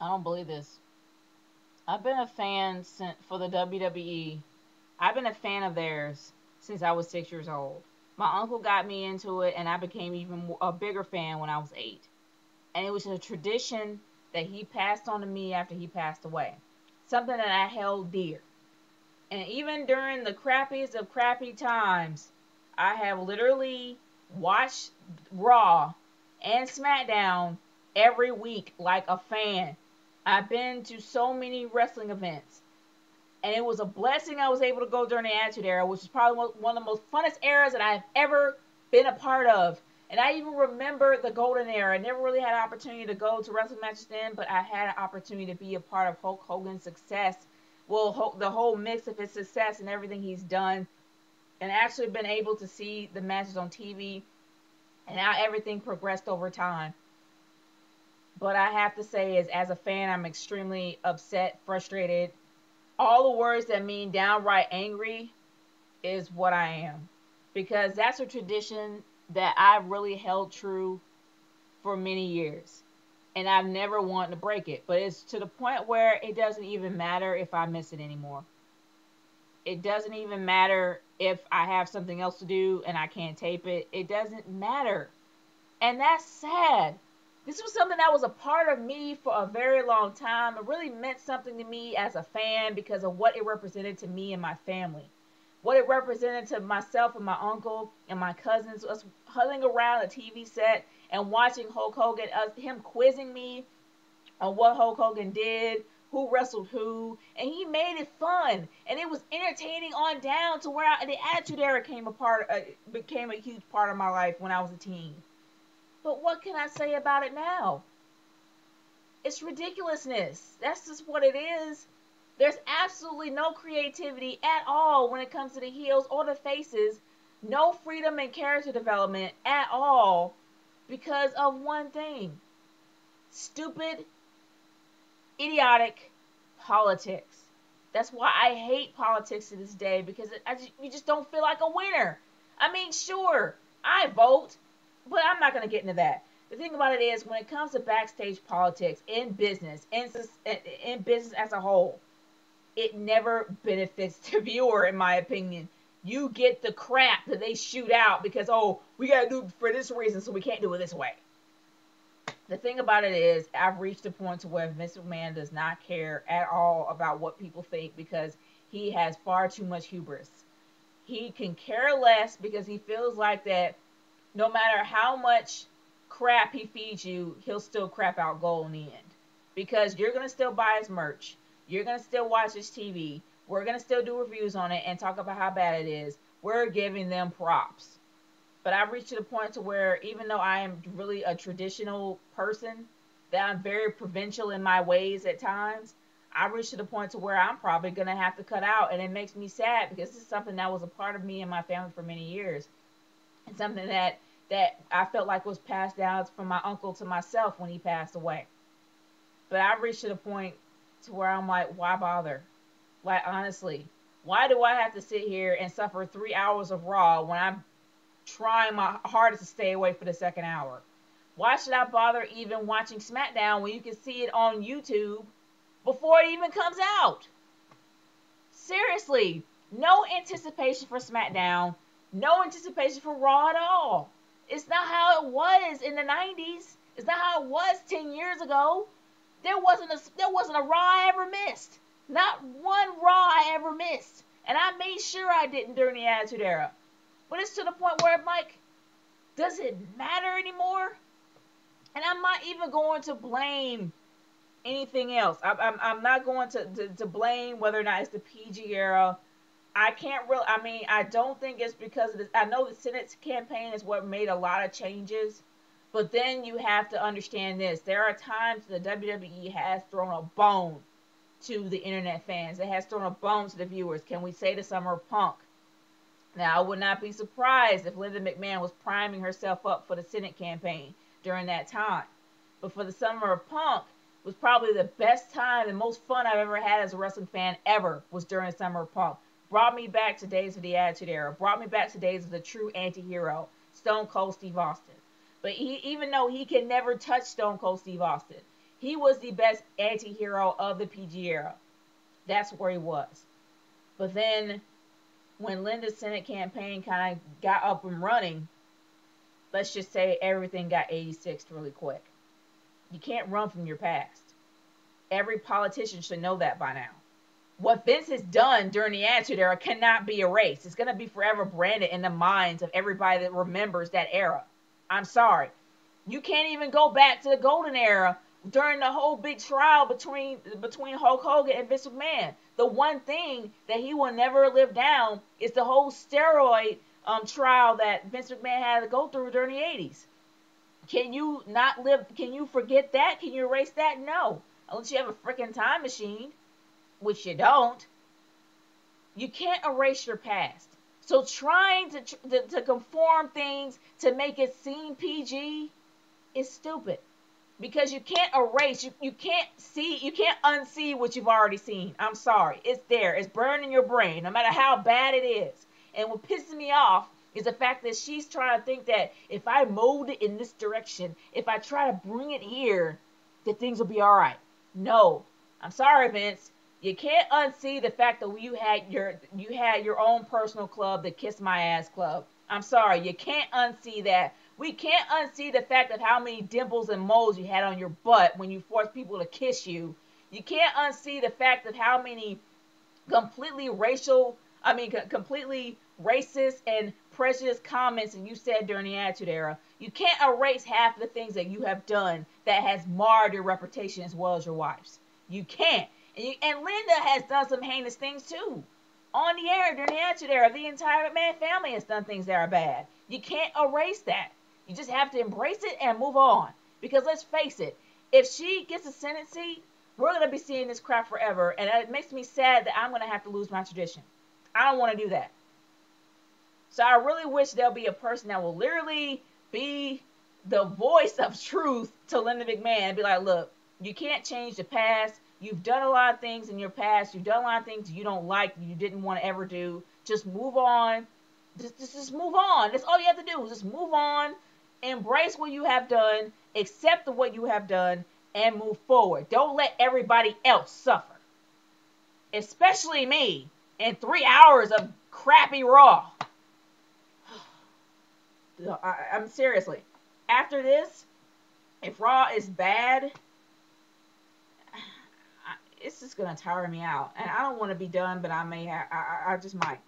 I don't believe this. I've been a fan for the WWE. I've been a fan of theirs since I was 6 years old. My uncle got me into it, and I became even a bigger fan when I was 8. And it was a tradition that he passed on to me after he passed away. Something that I held dear. And even during the crappiest of crappy times, I have literally watched Raw and SmackDown every week like a fan. I've been to so many wrestling events. And it was a blessing I was able to go during the Attitude Era, which is probably one of the most funnest eras that I've ever been a part of. And I even remember the Golden Era. I never really had an opportunity to go to wrestling matches then, but I had an opportunity to be a part of Hulk Hogan's success. Well, the whole mix of his success and everything he's done, and actually been able to see the matches on TV and how everything progressed over time. But I have to say, as a fan, I'm extremely upset, frustrated. All the words that mean downright angry is what I am. Because that's a tradition that I've really held true for many years. And I've never wanted to break it. But it's to the point where it doesn't even matter if I miss it anymore. It doesn't even matter if I have something else to do and I can't tape it. It doesn't matter. And that's sad. This was something that was a part of me for a very long time. It really meant something to me as a fan because of what it represented to me and my family. What it represented to myself and my uncle and my cousins, us huddling around a TV set and watching Hulk Hogan, him quizzing me on what Hulk Hogan did, who wrestled who, and he made it fun and it was entertaining on down to where the Attitude Era became a huge part of my life when I was a teen. But what can I say about it now? It's ridiculousness. That's just what it is. There's absolutely no creativity at all when it comes to the heels or the faces. No freedom and character development at all because of one thing: stupid, idiotic politics. That's why I hate politics to this day because you just don't feel like a winner. I mean, sure, I vote, but I'm not going to get into that. The thing about it is, when it comes to backstage politics in business as a whole, it never benefits the viewer, in my opinion. You get the crap that they shoot out because, oh, we got to do it for this reason, so we can't do it this way. The thing about it is, I've reached a point to where Vince McMahon does not care at all about what people think because he has far too much hubris. He can care less because he feels like that no matter how much crap he feeds you, he'll still crap out gold in the end. Because you're going to still buy his merch. You're going to still watch his TV. We're going to still do reviews on it and talk about how bad it is. We're giving them props. But I've reached to the point to where even though I am really a traditional person, that I'm very provincial in my ways at times, I've reached to the point to where I'm probably going to have to cut out. And it makes me sad because this is something that was a part of me and my family for many years. And something that I felt like was passed down from my uncle to myself when he passed away. But I've reached to the point to where I'm like, why bother? Like, honestly, why do I have to sit here and suffer 3 hours of Raw when I'm trying my hardest to stay away for the second hour? Why should I bother even watching SmackDown when you can see it on YouTube before it even comes out? Seriously, no anticipation for SmackDown, no anticipation for Raw at all. It's not how it was in the 90s. It's not how it was 10 years ago. There wasn't a Raw I ever missed. Not one Raw I ever missed. And I made sure I didn't during the Attitude Era. But it's to the point where I'm like, does it matter anymore? And I'm not even going to blame anything else. I'm not going to blame whether or not it's the PG era. I can't really, I mean, I don't think it's because of this. I know the Senate campaign is what made a lot of changes. But then you have to understand this. There are times the WWE has thrown a bone to the internet fans. It has thrown a bone to the viewers. Can we say the summer of Punk? Now, I would not be surprised if Linda McMahon was priming herself up for the Senate campaign during that time. But for the Summer of Punk, was probably the best time and most fun I've ever had as a wrestling fan ever was during Summer of Punk. Brought me back to days of the Attitude Era. Brought me back to days of the true anti-hero, Stone Cold Steve Austin. But even though he can never touch Stone Cold Steve Austin, He was the best anti-hero of the PG era. That's where he was. But then when Linda's Senate campaign kind of got up and running, let's just say everything got 86 really quick. You can't run from your past. Every politician should know that by now. What Vince has done during the Attitude Era cannot be erased. It's going to be forever branded in the minds of everybody that remembers that era. I'm sorry. You can't even go back to the Golden Era during the whole big trial between Hulk Hogan and Vince McMahon. The one thing that he will never live down is the whole steroid trial that Vince McMahon had to go through during the 80s. Can you not live? Can you forget that? Can you erase that? No. Unless you have a freaking time machine, which you don't. You can't erase your past. So trying to conform things to make it seem PG is stupid. Because you can't erase, you can't see, you can't unsee what you've already seen. I'm sorry. It's there. It's burned in your brain, no matter how bad it is. And what pisses me off is the fact that she's trying to think that if I mold it in this direction, if I try to bring it here, that things will be alright. No. I'm sorry, Vince. You can't unsee the fact that you had your own personal club, the Kiss My Ass Club. I'm sorry. You can't unsee that. We can't unsee the fact of how many dimples and moles you had on your butt when you forced people to kiss you. You can't unsee the fact of how many completely completely racist and prejudiced comments that you said during the Attitude Era. You can't erase half the things that you have done that has marred your reputation as well as your wife's. You can't. And Linda has done some heinous things too. On the air during the Attitude Era, the entire McMahon family has done things that are bad. You can't erase that. You just have to embrace it and move on. Because let's face it, if she gets a Senate seat, we're going to be seeing this crap forever. And it makes me sad that I'm going to have to lose my tradition. I don't want to do that. So I really wish there'll be a person that will literally be the voice of truth to Linda McMahon and be like, look, you can't change the past. You've done a lot of things in your past. You've done a lot of things you don't like, you didn't want to ever do. Just move on. Just move on. That's all you have to do. Just move on. Embrace what you have done. Accept what you have done. And move forward. Don't let everybody else suffer. Especially me. In 3 hours of crappy Raw. I'm seriously. After this, if Raw is bad, it's just gonna tire me out, and I don't want to be done, but I just might.